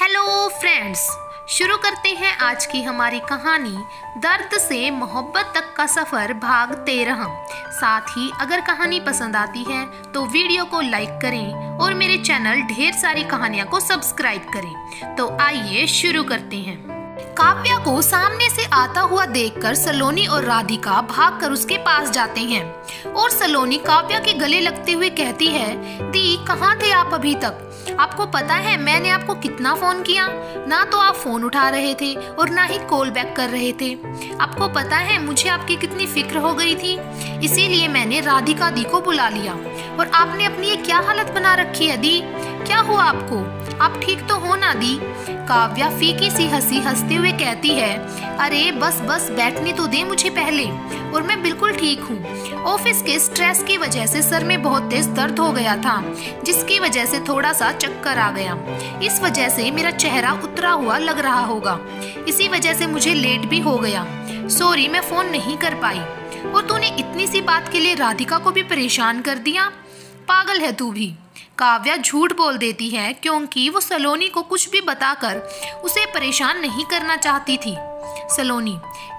Hello friends, शुरू करते हैं आज की हमारी कहानी दर्द से मोहब्बत तक का सफ़र भाग 13। साथ ही अगर कहानी पसंद आती है तो वीडियो को लाइक करें और मेरे चैनल ढेर सारी कहानियाँ को सब्सक्राइब करें। तो आइए शुरू करते हैं। काव्या को सामने से आता हुआ देखकर सलोनी और राधिका भागकर उसके पास जाते हैं और सलोनी काव्या के गले लगते हुए कहती है, दी कहाँ थे आप अभी तक? आपको पता है मैंने आपको कितना फोन किया, ना तो आप फोन उठा रहे थे और ना ही कॉल बैक कर रहे थे। आपको पता है मुझे आपकी कितनी फिक्र हो गई थी, इसीलिए मैंने राधिका दी को बुला लिया। और आपने अपनी ये क्या हालत बना रखी है दी? क्या हुआ आपको? आप ठीक तो हो ना दी? काव्या फीकी सी हंसी हंसते हुए कहती है, अरे बस बस बैठने तो दे मुझे पहले, और मैं बिल्कुल ठीक हूँ। ऑफिस के स्ट्रेस की वजह से सर में बहुत तेज दर्द हो गया था, जिसकी वजह से थोड़ा सा चक्कर आ गया। इस वजह से मेरा चेहरा उतरा हुआ लग रहा होगा, इसी वजह से मुझे लेट भी हो गया। सॉरी, मैं फोन नहीं कर पाई। और तूने इतनी सी बात के लिए राधिका को भी परेशान कर दिया? पागल है तू भी। काव्या झूठ बोल देती है क्योंकि वो सलोनी को कुछ भी बताकर उसे परेशान नहीं करना चाहती थी। सलोनी,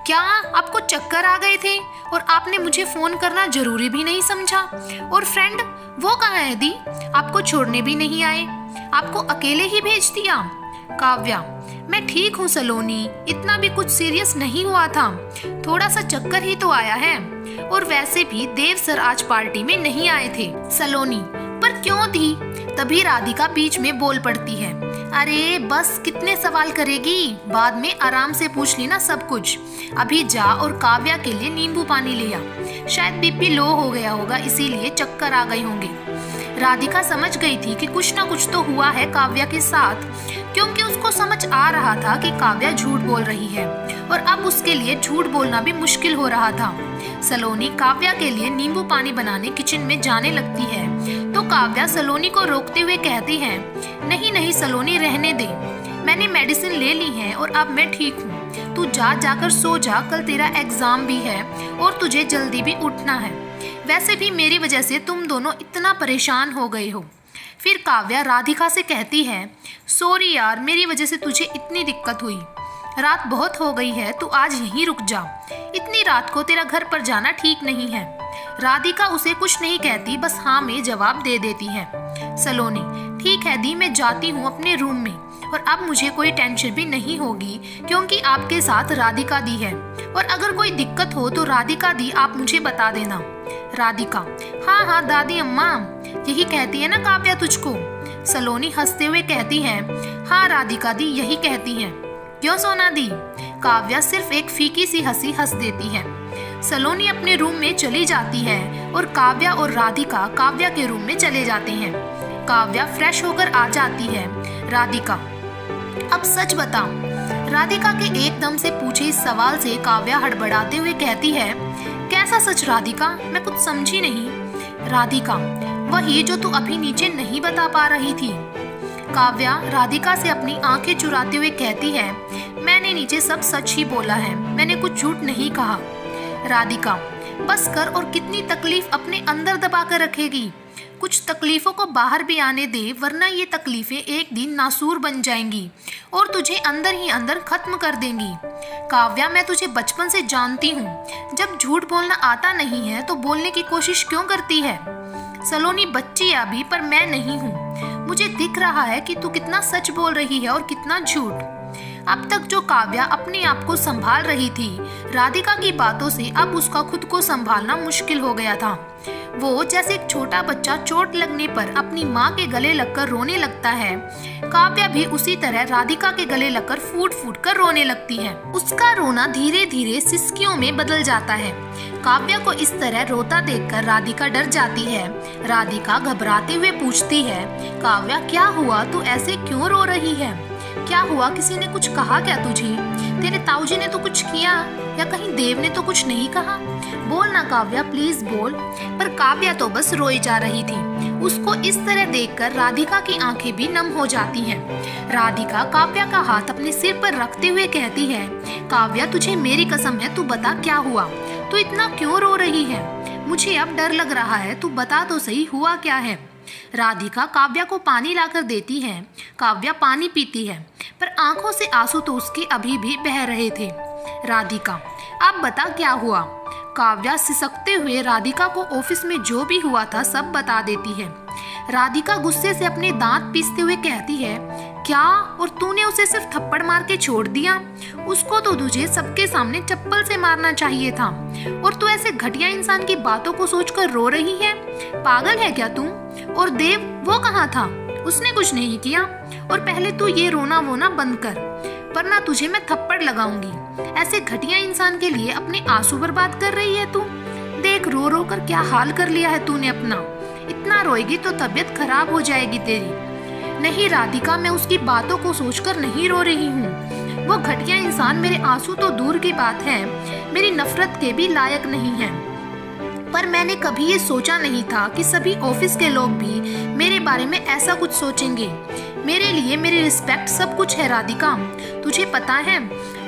क्या आपको चक्कर आ गए थे और आपने मुझे फोन करना जरूरी भी नहीं समझा? और फ्रेंड वो कहाँ है दी? आपको छोड़ने भी नहीं आए, आपको अकेले ही भेज दिया? काव्या, मैं ठीक हूँ सलोनी, इतना भी कुछ सीरियस नहीं हुआ था, थोड़ा सा चक्कर ही तो आया है। और वैसे भी देव सर आज पार्टी में नहीं आए थे। सलोनी, पर क्यों थी? तभी राधिका बीच में बोल पड़ती है, अरे बस कितने सवाल करेगी, बाद में आराम से पूछ लेना सब कुछ। अभी जा और काव्या के लिए नींबू पानी ले आ, शायद बीपी लो हो गया होगा इसीलिए चक्कर आ गए होंगे। राधिका समझ गई थी कि कुछ ना कुछ तो हुआ है काव्या के साथ, क्योंकि उसको समझ आ रहा था कि काव्या झूठ बोल रही है और अब उसके लिए झूठ बोलना भी मुश्किल हो रहा था। सलोनी काव्या के लिए नींबू पानी बनाने किचन में जाने लगती है तो काव्या सलोनी को रोकते हुए कहती है, नहीं नहीं सलोनी, रहने दे, मैंने मेडिसिन ले ली है और अब मैं ठीक हूँ। तू जाकर सो जा, कल तेरा एग्जाम भी है और तुझे जल्दी भी उठना है। वैसे भी मेरी वजह से तुम दोनों इतना परेशान हो गए हो। फिर काव्या राधिका से कहती है, सॉरी यार, मेरी वजह से तुझे इतनी दिक्कत हुई। रात बहुत हो गई है, तू आज यहीं रुक जा, इतनी रात को तेरा घर पर जाना ठीक नहीं है। राधिका उसे कुछ नहीं कहती, बस हाँ में जवाब दे देती है। सलोनी, ठीक है दी, मैं जाती हूँ अपने रूम में, और अब मुझे कोई टेंशन भी नहीं होगी क्योंकि आपके साथ राधिका दी है, और अगर कोई दिक्कत हो तो राधिका दी आप मुझे बता देना। राधिका, हाँ हाँ दादी अम्मा, यही कहती है ना काव्या तुझको? सलोनी हंसते हुए कहती है, हाँ राधिका दी यही कहती है। क्यों सोना दी? काव्या सिर्फ एक फीकी सी हंसी हंस देती है। सलोनी अपने रूम में चली जाती है और काव्या और राधिका काव्या के रूम में चले जाते हैं। काव्या फ्रेश होकर आ जाती है। राधिका, अब सच बता। राधिका के एकदम से पूछे इस सवाल से काव्या हड़बड़ाते हुए कहती है, कैसा सच राधिका? मैं कुछ समझी नहीं। राधिका, वही जो तू अभी नीचे नहीं बता पा रही थी। काव्या राधिका से अपनी आंखें चुराते हुए कहती है, मैंने नीचे सब सच ही बोला है, मैंने कुछ झूठ नहीं कहा। राधिका, बस कर, और कितनी तकलीफ अपने अंदर दबा कर रखेगी? कुछ तकलीफों को बाहर भी आने दे, वरना ये तकलीफें एक दिन नासूर बन जाएंगी और तुझे अंदर ही अंदर खत्म कर देंगी। काव्या, मैं तुझे बचपन से जानती हूँ, जब झूठ बोलना आता नहीं है तो बोलने की कोशिश क्यों करती है? सलोनी बच्ची है अभी, पर मैं नहीं हूँ, मुझे दिख रहा है कि तू कितना सच बोल रही है और कितना झूठ। अब तक जो काव्या अपने आप को संभाल रही थी, राधिका की बातों से अब उसका खुद को संभालना मुश्किल हो गया था। वो जैसे एक छोटा बच्चा चोट लगने पर अपनी माँ के गले लगकर रोने लगता है, काव्या भी उसी तरह राधिका के गले लगकर फूट फूट कर रोने लगती है। उसका रोना धीरे धीरे सिसकियों में बदल जाता है। काव्या को इस तरह रोता देखकर राधिका डर जाती है। राधिका घबराते हुए पूछती है, काव्या क्या हुआ, तू ऐसे क्यों रो रही है? क्या हुआ, किसी ने कुछ कहा क्या तुझे? तेरे ताऊजी ने तो कुछ किया, या कहीं देव ने तो कुछ नहीं कहा? बोल ना काव्या, प्लीज बोल। पर काव्या तो बस रोई जा रही थी। उसको इस तरह देखकर राधिका की आंखें भी नम हो जाती हैं। राधिका काव्या का हाथ अपने सिर पर रखते हुए कहती है, काव्या तुझे मेरी कसम है, तू बता क्या हुआ, तू इतना क्यों रो रही है? मुझे अब डर लग रहा है, तू बता तो सही हुआ क्या है? राधिका काव्या को पानी लाकर देती है। काव्या पानी पीती है, पर आंखों से आंसू तो उसके अभी भी बह रहे थे। राधिका, अब बता क्या हुआ? काव्या सिसकते हुए राधिका को ऑफिस में जो भी हुआ था सब बता देती है। राधिका गुस्से से अपने दांत पीसते हुए कहती है, क्या? और तूने उसे सिर्फ थप्पड़ मार के छोड़ दिया? उसको तो तुझे सबके सामने चप्पल से मारना चाहिए था, और तू ऐसे घटिया इंसान की बातों को सोचकर रो रही है। पागल है क्या तू? और देव, वो कहाँ था? उसने कुछ नहीं किया। और पहले तू ये रोना वोना बंद कर, वरना तुझे मैं थप्पड़ लगाऊंगी। ऐसे घटिया इंसान के लिए अपने आंसू बर्बाद कर रही है तू। देख, रो रो कर क्या हाल कर लिया है तूने अपना। इतना रोएगी तो तबीयत खराब हो जाएगी तेरी। नहीं राधिका, मैं उसकी बातों को सोचकर नहीं रो रही हूँ। वो घटिया इंसान मेरे आंसू तो दूर की बात है, मेरी नफरत के भी लायक नहीं है। पर मैंने कभी ये सोचा नहीं था कि सभी ऑफिस के लोग भी मेरे बारे में ऐसा कुछ सोचेंगे। मेरे लिए मेरी रिस्पेक्ट सब कुछ है राधिका। तुझे पता है,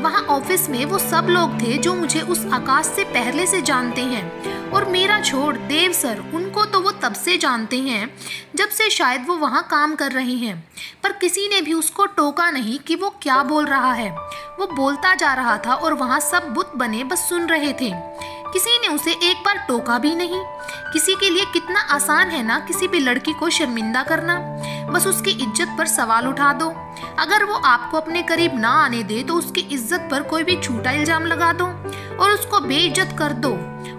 वहाँ ऑफिस में वो सब लोग थे जो मुझे उस आकाश से पहले से जानते हैं। और मेरा छोड़ देव सर, उनको तो वो तब से जानते हैं जब से शायद वो वहाँ काम कर रहे हैं। पर किसी ने भी उसको टोका नहीं कि वो क्या बोल रहा है। वो बोलता जा रहा था और वहाँ सब बुत बने बस सुन रहे थे। किसी ने उसे एक बार टोका भी नहीं। किसी के लिए कितना आसान है ना किसी भी लड़की को शर्मिंदा करना। बस उसकी इज्जत पर सवाल उठा दो। अगर वो आपको अपने करीब ना आने दे तो उसकी इज्जत पर कोई भी झूठा इल्जाम लगा दो और उसको बेइज्जत कर दो,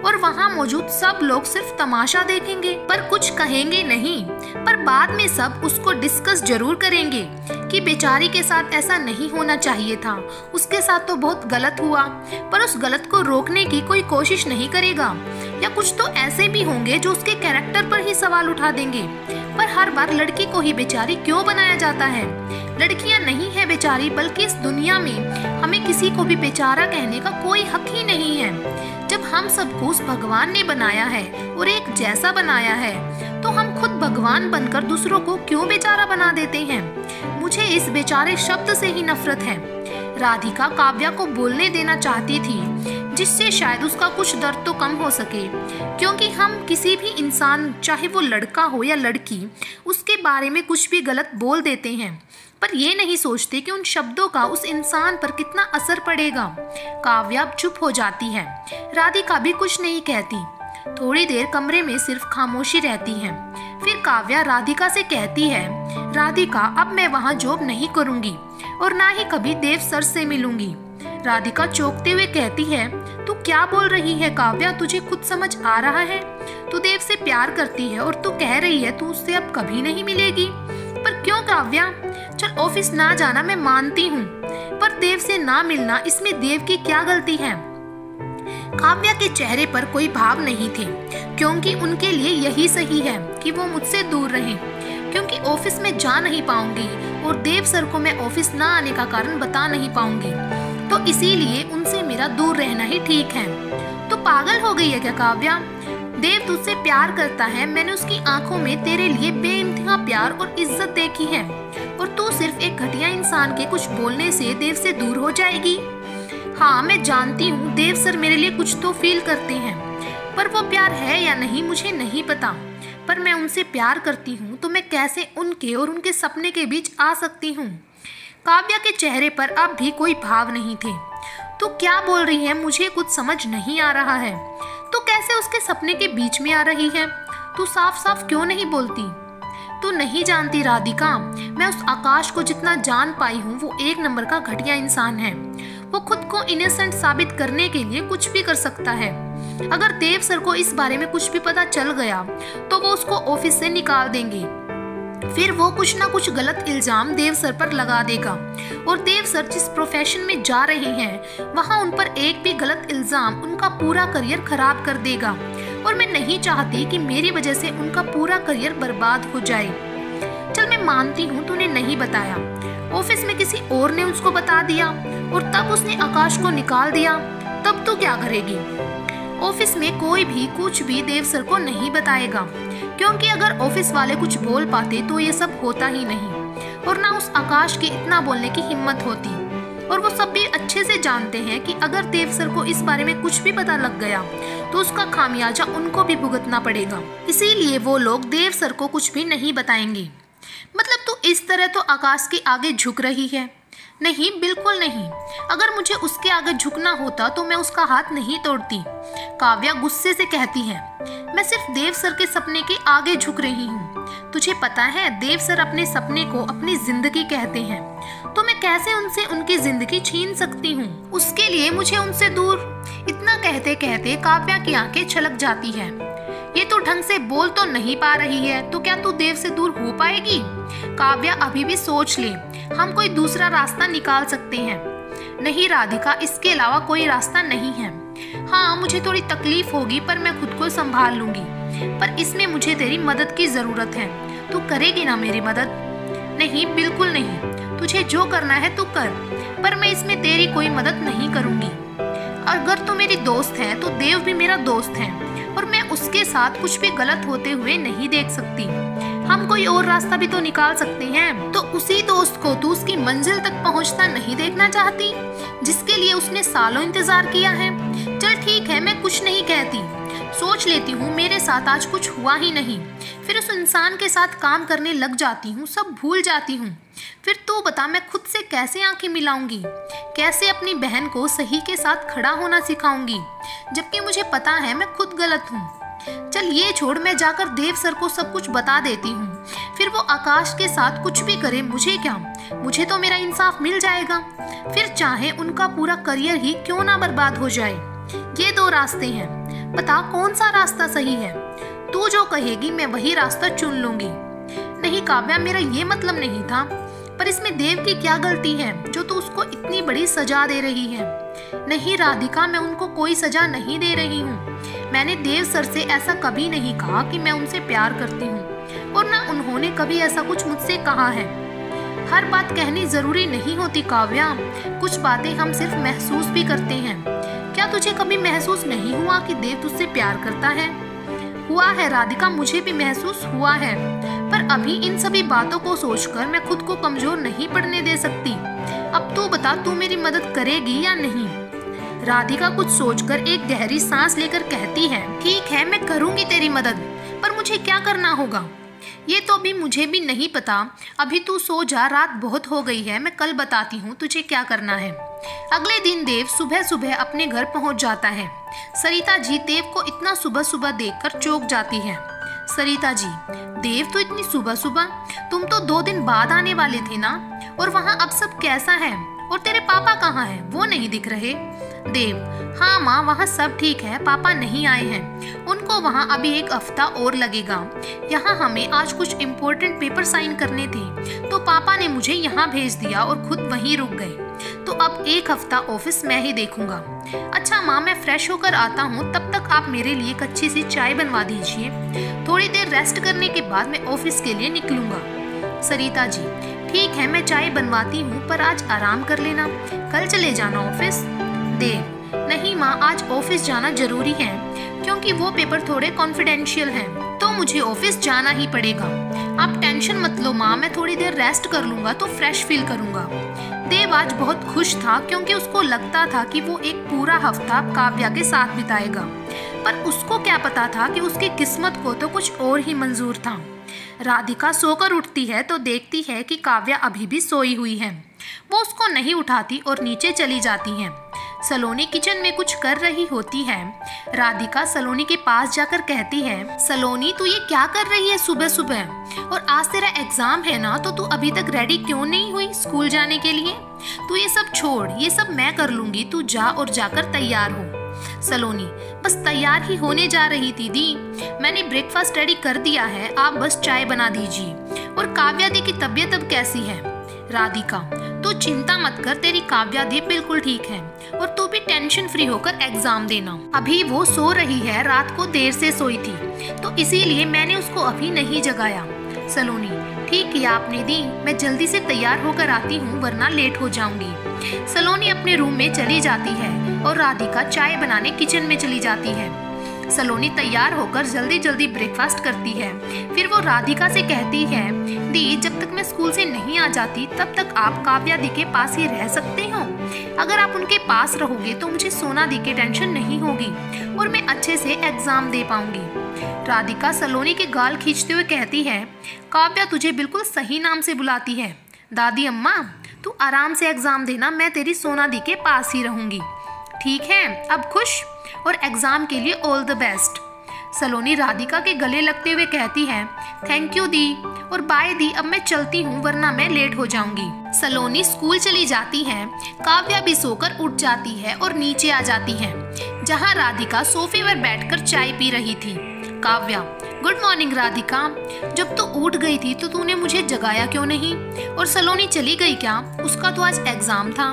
और वहाँ मौजूद सब लोग सिर्फ तमाशा देखेंगे पर कुछ कहेंगे नहीं। पर बाद में सब उसको डिस्कस जरूर करेंगे कि बेचारी के साथ ऐसा नहीं होना चाहिए था, उसके साथ तो बहुत गलत हुआ। पर उस गलत को रोकने की कोई कोशिश नहीं करेगा। या कुछ तो ऐसे भी होंगे जो उसके कैरेक्टर पर ही सवाल उठा देंगे। पर हर बार लड़की को ही बेचारी क्यों बनाया जाता है? लड़कियां नहीं है बेचारी, बल्कि इस दुनिया में हमें किसी को भी बेचारा कहने का कोई हक ही नहीं है। जब हम सबको उस भगवान ने बनाया है और एक जैसा बनाया है, तो हम खुद भगवान बनकर दूसरों को क्यों बेचारा बना देते हैं? मुझे इस बेचारे शब्द से ही नफरत है। राधिका काव्या को बोलने देना चाहती थी, जिससे शायद उसका कुछ दर्द तो कम हो सके। क्योंकि हम किसी भी इंसान, चाहे वो लड़का हो या लड़की, उसके बारे में कुछ भी गलत बोल देते हैं, पर ये नहीं सोचते कि उन शब्दों का उस इंसान पर कितना असर पड़ेगा। काव्या अब चुप हो जाती है। राधिका भी कुछ नहीं कहती। थोड़ी देर कमरे में सिर्फ खामोशी रहती है। फिर काव्या राधिका से कहती है, राधिका, अब मैं वहाँ जॉब नहीं करूँगी और ना ही कभी देव सर से मिलूंगी। राधिका चौंकते हुए कहती है, तू क्या बोल रही है काव्या? तुझे खुद समझ आ रहा है? तू देव से प्यार करती है और तू कह रही है तू उससे अब कभी नहीं मिलेगी। पर क्यों काव्या? चल ऑफिस ना जाना मैं मानती हूँ, पर देव से ना मिलना, इसमें देव की क्या गलती है? काव्या के चेहरे पर कोई भाव नहीं थे, क्योंकि उनके लिए यही सही है कि वो मुझसे दूर रहें। क्योंकि ऑफिस में जा नहीं पाऊंगी और देव सर को मैं ऑफिस ना आने का कारण बता नहीं पाऊंगी, तो इसीलिए उनसे मेरा दूर रहना ही ठीक है। तो पागल हो गई है क्या काव्या? देव तुझसे प्यार करता है। मैंने उसकी आंखों में तेरे लिए बेइंतहा प्यार और इज्जत देखी है, और तू सिर्फ एक घटिया इंसान के कुछ बोलने से देव से दूर हो जाएगी। हाँ, मैं जानती हूँ देव सर मेरे लिए कुछ तो फील करते हैं, पर वो प्यार है या नहीं मुझे नहीं पता। पर मैं उनसे प्यार करती हूँ, तो मैं कैसे उनके और उनके सपने के बीच आ सकती हूँ? काव्या के चेहरे पर अब भी कोई भाव नहीं थे। तू क्या बोल रही है? मुझे कुछ समझ नहीं आ रहा है। तू कैसे उसके सपने के बीच में आ रही है? तू साफ साफ क्यों नहीं बोलती? तू नहीं जानती राधिका, मैं उस आकाश को जितना जान पाई हूँ, वो एक नंबर का घटिया इंसान है। वो खुद को इनोसेंट साबित करने के लिए कुछ भी कर सकता है। अगर देव सर को इस बारे में कुछ भी पता चल गया तो वो उसको ऑफिस से निकाल देंगे। फिर वो कुछ ना कुछ गलत इल्जाम देव सर पर लगा देगा, और देव सर जिस प्रोफेशन में जा रहे हैं वहाँ उन पर एक भी गलत इल्जाम उनका पूरा करियर खराब कर देगा। और मैं नहीं चाहती कि मेरी वजह से उनका पूरा करियर बर्बाद हो जाए। चल मैं मानती हूँ तूने नहीं बताया, ऑफिस में किसी और ने उसको बता दिया और तब उसने आकाश को निकाल दिया, तब तू क्या करेगी? ऑफिस में कोई भी कुछ भी देव सर को नहीं बताएगा, क्योंकि अगर ऑफिस वाले कुछ बोल पाते तो ये सब होता ही नहीं, और ना उस आकाश की इतना बोलने की हिम्मत होती। और वो सब भी अच्छे से जानते हैं कि अगर देव सर को इस बारे में कुछ भी पता लग गया तो उसका खामियाजा उनको भी भुगतना पड़ेगा। इसीलिए वो लोग देव सर को कुछ भी नहीं बताएंगे। मतलब तू इस तरह तो आकाश के आगे झुक रही है? नहीं, बिल्कुल नहीं। अगर मुझे उसके आगे झुकना होता तो मैं उसका हाथ नहीं तोड़ती। काव्या गुस्से से कहती है, मैं सिर्फ देव सर के सपने के आगे झुक रही हूँ। तुझे पता है देव सर अपने सपने को अपनी जिंदगी कहते हैं, तो मैं कैसे उनसे उनकी जिंदगी छीन सकती हूँ? उसके लिए मुझे उनसे दूर। इतना कहते कहते काव्या की आंखें छलक जाती है। ये तो ढंग से बोल तो नहीं पा रही है, तो क्या तू देव से दूर हो पाएगी? काव्या अभी भी सोच ले, हम कोई दूसरा रास्ता निकाल सकते हैं। नहीं राधिका, इसके अलावा कोई रास्ता नहीं है। हाँ, मुझे थोड़ी तकलीफ होगी पर मैं खुद को संभाल लूंगी, पर इसमें मुझे तेरी मदद की जरूरत है। तू करेगी ना मेरी मदद? नहीं, बिल्कुल नहीं। तुझे जो करना है तू कर, पर मैं इसमें तेरी कोई मदद नहीं करूंगी। अगर तू मेरी दोस्त है तो देव भी मेरा दोस्त है और मैं उसके साथ कुछ भी गलत होते हुए नहीं देख सकती। हम कोई और रास्ता भी तो निकाल सकते हैं। तो उसी दोस्त को तू उसकी मंजिल तक पहुंचता नहीं देखना चाहती, जिसके लिए उसने सालों इंतजार किया है? चल ठीक है, मैं कुछ नहीं कहती। सोच लेती हूँ मेरे साथ आज कुछ हुआ ही नहीं, फिर उस इंसान के साथ काम करने लग जाती हूँ, सब भूल जाती हूँ। फिर तू बता, मैं खुद से कैसे आंखें मिलाऊंगी? कैसे अपनी बहन को सही के साथ खड़ा होना सिखाऊंगी, जबकि मुझे पता है मैं खुद गलत हूँ। चल ये छोड़, मैं जाकर देव सर को सब कुछ बता देती हूँ। फिर वो आकाश के साथ कुछ भी करे, मुझे क्या? मुझे तो मेरा इंसाफ मिल जाएगा। फिर चाहे उनका पूरा करियर ही क्यों ना बर्बाद हो जाए। ये दो रास्ते हैं, बता कौन सा रास्ता सही है? तू जो कहेगी मैं वही रास्ता चुन लूंगी। नहीं काव्या, मेरा ये मतलब नहीं था, पर इसमें देव की क्या गलती है जो तू उसको इतनी बड़ी सजा दे रही है? नहीं राधिका, मैं उनको कोई सजा नहीं दे रही हूँ। मैंने देव सर से ऐसा कभी नहीं कहा कि मैं उनसे प्यार करती हूँ, और ना उन्होंने कभी ऐसा कुछ मुझसे कहा है। हर बात कहनी जरूरी नहीं होती काव्या, कुछ बातें हम सिर्फ महसूस भी करते हैं। क्या तुझे कभी महसूस नहीं हुआ कि देव तुझसे प्यार करता है? हुआ है राधिका, मुझे भी महसूस हुआ है, पर अभी इन सभी बातों को सोचकर मैं खुद को कमजोर नहीं पड़ने दे सकती। अब तू बता, तू मेरी मदद करेगी या नहीं? राधिका कुछ सोचकर एक गहरी सांस लेकर कहती है, ठीक है मैं करूंगी तेरी मदद, पर मुझे क्या करना होगा ये तो अभी मुझे भी नहीं पता। अभी तू सो जा, रात बहुत हो गई है, मैं कल बताती हूँ तुझे क्या करना है। अगले दिन देव सुबह सुबह अपने घर पहुँच जाता है। सरिता जी देव को इतना सुबह सुबह देखकर चौंक जाती है। सरिता जी, देव तो इतनी सुबह सुबह? तुम तो 2 दिन बाद आने वाले थे ना, और वहाँ अब सब कैसा है? और तेरे पापा कहाँ हैं? वो नहीं दिख रहे। देव, हाँ माँ, वहाँ सब ठीक है, पापा नहीं आए हैं, उनको वहाँ अभी 1 हफ्ता और लगेगा। यहाँ हमें आज कुछ इम्पोर्टेंट पेपर साइन करने थे, तो पापा ने मुझे यहाँ भेज दिया और खुद वहीं रुक गए, तो अब 1 हफ्ता ऑफिस मैं ही देखूंगा। अच्छा माँ, मैं फ्रेश होकर आता हूँ, तब तक आप मेरे लिए एक अच्छी सी चाय बनवा दीजिए। थोड़ी देर रेस्ट करने के बाद मैं ऑफिस के लिए निकलूंगा। सरिता जी, ठीक है मैं चाय बनवाती हूँ, पर आज आराम कर लेना, कल चले जाना ऑफिस। देव, नहीं माँ, आज ऑफिस जाना जरूरी है, क्योंकि वो पेपर थोड़े कॉन्फिडेंशियल हैं, तो मुझे ऑफिस जाना ही पड़ेगा। आप टेंशन मत लो माँ, मैं थोड़ी देर रेस्ट कर लूंगा तो फ्रेश फील करूंगा। देव आज बहुत खुश था, क्योंकि उसको लगता था कि वो एक पूरा हफ्ता काव्या के साथ बिताएगा, पर उसको क्या पता था कि उसकी किस्मत को तो कुछ और ही मंजूर था। राधिका सोकर उठती है तो देखती है कि काव्या अभी भी सोई हुई है। वो उसको नहीं उठाती और नीचे चली जाती है। सलोनी किचन में कुछ कर रही होती है। राधिका सलोनी के पास जाकर कहती है, सलोनी तू ये क्या कर रही है सुबह सुबह? और आज तेरा एग्जाम है ना, तो तू अभी तक रेडी क्यों नहीं हुई स्कूल जाने के लिए? तू ये सब छोड़, ये सब मैं कर लूंगी, तू जा और जाकर तैयार हो। सलोनी, बस तैयार ही होने जा रही थी दी, मैंने ब्रेकफास्ट रेडी कर दिया है, आप बस चाय बना दीजिए। और काव्या दी की तबीयत अब कैसी है? राधिका, तू चिंता मत कर, तेरी काव्या दी बिल्कुल ठीक है, और तू भी टेंशन फ्री होकर एग्जाम देना। अभी वो सो रही है, रात को देर से सोई थी, तो इसीलिए मैंने उसको अभी नहीं जगाया। सलोनी, ठीक किया आपने दी, मैं जल्दी से तैयार होकर आती हूँ, वरना लेट हो जाऊंगी। सलोनी अपने रूम में चली जाती है और राधिका चाय बनाने किचन में चली जाती है। सलोनी तैयार होकर जल्दी जल्दी ब्रेकफास्ट करती है। फिर वो राधिका से कहती है, दी जब तक मैं स्कूल से नहीं आ जाती तब तक आप काव्या दी के पास ही रह सकते हो। अगर आप उनके पास रहोगे तो मुझे सोना दी की टेंशन नहीं होगी और मैं अच्छे से एग्जाम दे पाऊंगी। राधिका सलोनी के गाल खींचते हुए कहती है, काव्या तुझे बिल्कुल सही नाम से बुलाती है। दादी अम्मा तू आराम से एग्जाम देना, मैं तेरी सोना दी के पास ही रहूंगी। ठीक है, अब खुश और एग्जाम के लिए ऑल द बेस्ट। सलोनी राधिका के गले लगते हुए कहती है, थैंक यू दी और बाय दी, अब मैं चलती हूँ वरना मैं लेट हो जाऊंगी। सलोनी स्कूल चली जाती है। काव्या भी सोकर उठ जाती है और नीचे आ जाती है जहाँ राधिका सोफे पर बैठकर चाय पी रही थी। काव्या, गुड मॉर्निंग राधिका, जब तू उठ गई थी तो तूने मुझे जगाया क्यों नहीं? और सलोनी चली गई क्या? उसका तो आज एग्जाम था।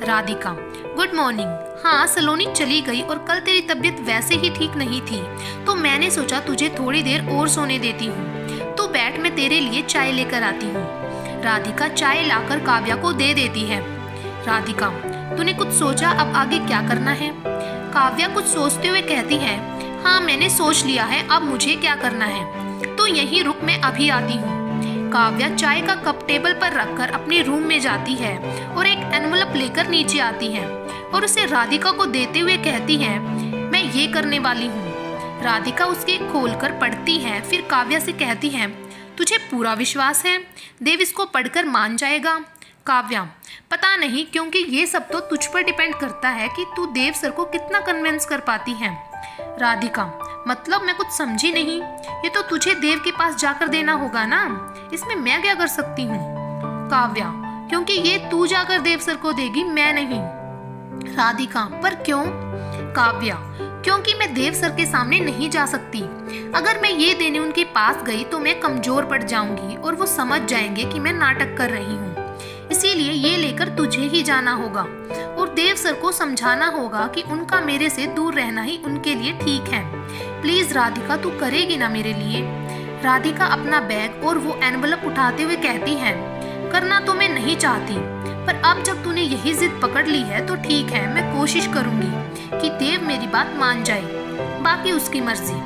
Radhika, good morning. हाँ, सलोनी चली गई और कल तेरी तबीयत वैसे ही ठीक नहीं थी तो मैंने सोचा तुझे थोड़ी देर और सोने देती हूँ। तू बैठ, मैं तेरे लिए चाय लेकर आती हूँ। राधिका चाय लाकर काव्या को दे देती है। राधिका, तूने कुछ सोचा अब आगे क्या करना है? काव्या कुछ सोचते हुए कहती है, हाँ मैंने सोच लिया है, अब मुझे क्या करना है। तो यहीं रुक, मैं अभी आती हूँ। काव्या चाय का कप टेबल पर रखकर अपने रूम में जाती है और एक एनवलप लेकर नीचे आती है और उसे राधिका को देते हुए कहती है, मैं ये करने वाली हूँ। राधिका उसके खोलकर पढ़ती है, फिर काव्या से कहती है, तुझे पूरा विश्वास है देव इसको पढ़कर मान जाएगा? काव्या, पता नहीं, क्योंकि ये सब तो तुझ पर डिपेंड करता है कि तू देव सर को कितना कन्विंस कर पाती है। राधिका, मतलब मैं कुछ समझी नहीं। ये तो तुझे देव के पास जाकर देना होगा ना, इसमें मैं क्या कर सकती हूँ? काव्या, क्योंकि ये तू जाकर देव सर को देगी, मैं नहीं। राधिका, पर क्यों? काव्या, क्योंकि मैं देव सर के सामने नहीं जा सकती। अगर मैं ये देने उनके पास गई तो मैं कमजोर पड़ जाऊंगी और वो समझ जाएंगे कि मैं नाटक कर रही हूँ। इसीलिए ये लेकर तुझे ही जाना होगा और देव सर को समझाना होगा कि उनका मेरे से दूर रहना ही उनके लिए ठीक है। प्लीज राधिका, तू करेगी ना मेरे लिए? राधिका अपना बैग और वो एनवलप उठाते हुए कहती है, करना तो मैं नहीं चाहती, पर अब जब तूने यही जिद पकड़ ली है तो ठीक है, मैं कोशिश करूंगी कि देव मेरी बात मान जाए, बाकी उसकी मर्जी।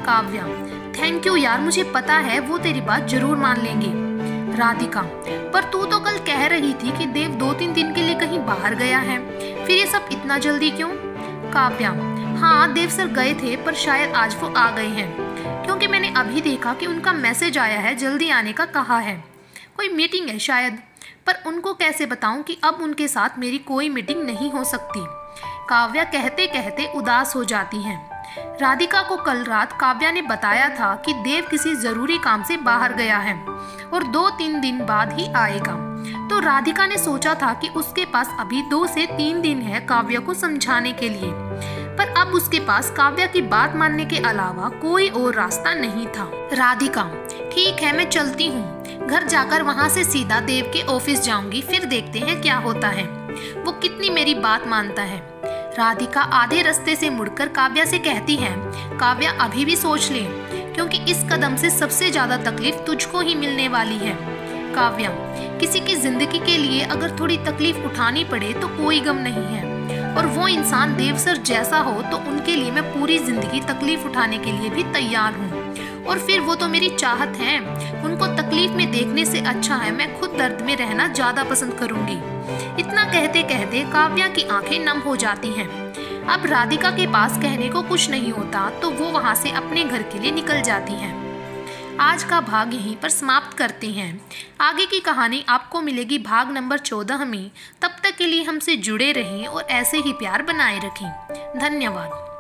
काव्या, थैंक यू यार, मुझे पता है वो तेरी बात जरूर मान लेंगे। राधिका, पर तू तो कल कह रही थी कि देव 2-3 दिन के लिए कहीं बाहर गया है, फिर ये सब इतना जल्दी क्यों? काव्या, हाँ देव सर गए थे पर शायद आज वो आ गए हैं, क्योंकि मैंने अभी देखा कि उनका मैसेज आया है, जल्दी आने का कहा है। कोई मीटिंग है शायद, पर उनको कैसे बताऊं कि अब उनके साथ मेरी कोई मीटिंग नहीं हो सकती। काव्या कहते कहते उदास हो जाती है। राधिका को कल रात काव्या ने बताया था कि देव किसी जरूरी काम से बाहर गया है और 2-3 दिन बाद ही आएगा, तो राधिका ने सोचा था कि उसके पास अभी 2 से 3 दिन है काव्या को समझाने के लिए, पर अब उसके पास काव्या की बात मानने के अलावा कोई और रास्ता नहीं था। राधिका, ठीक है मैं चलती हूँ, घर जाकर वहाँ से सीधा देव के ऑफिस जाऊंगी, फिर देखते हैं क्या होता है, वो कितनी मेरी बात मानता है। राधिका आधे रास्ते से मुड़कर काव्या से कहती है, काव्या अभी भी सोच ले, क्योंकि इस कदम से सबसे ज्यादा तकलीफ तुझको ही मिलने वाली है। काव्या, किसी की जिंदगी के लिए अगर थोड़ी तकलीफ उठानी पड़े तो कोई गम नहीं है, और वो इंसान देव सर जैसा हो तो उनके लिए मैं पूरी जिंदगी तकलीफ उठाने के लिए भी तैयार हूँ, और फिर वो तो मेरी चाहत है। उनको तकलीफ में देखने से अच्छा है मैं खुद दर्द में रहना ज्यादा पसंद करूंगी। इतना कहते कहते काव्या की आंखें नम हो जाती हैं। अब राधिका के पास कहने को कुछ नहीं होता तो वो वहां से अपने घर के लिए निकल जाती हैं। आज का भाग यहीं पर समाप्त करते हैं। आगे की कहानी आपको मिलेगी भाग नंबर 14 में। तब तक के लिए हमसे जुड़े रहें और ऐसे ही प्यार बनाए रखें। धन्यवाद।